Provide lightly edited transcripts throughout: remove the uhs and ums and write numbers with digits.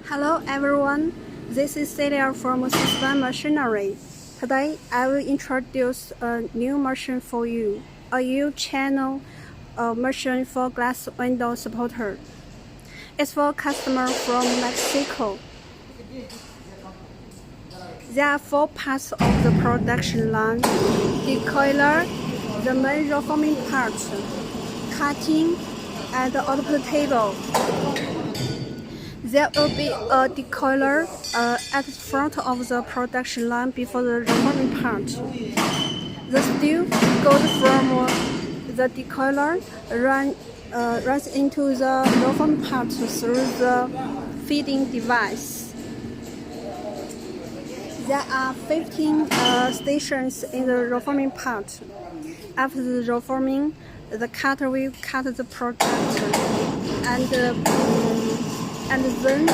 Hello everyone, this is Celia from Sussman Machinery. Today I will introduce a new machine for you, a U-channel machine for glass window supporter. It's for customer from Mexico. There are 4 parts of the production line: decoiler, the main reforming part, cutting, and the output table. There will be a decoiler at the front of the production line before the reforming part. The steel goes from the decoiler runs into the reforming part through the feeding device. There are 15 stations in the reforming part. After the reforming, the cutter will cut the product and then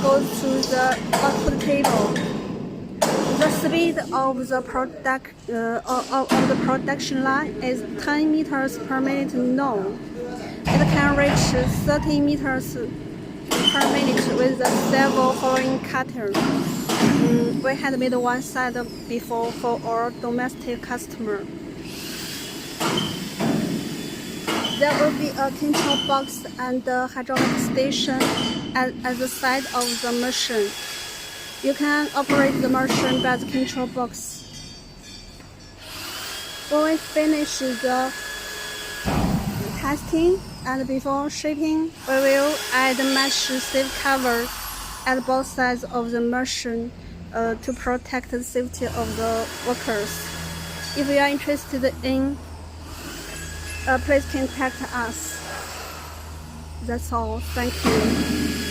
goes to the output table. The speed of the production line is 10 meters per minute now. It can reach 30 meters per minute with the several following cutter. We had made one side before for our domestic customer. There will be a control box and a hydraulic station at the side of the machine. You can operate the machine by the control box. When we finish the testing and before shipping, we will add mesh safe cover at both sides of the machine to protect the safety of the workers. If you are interested in, please contact us. That's all. Thank you.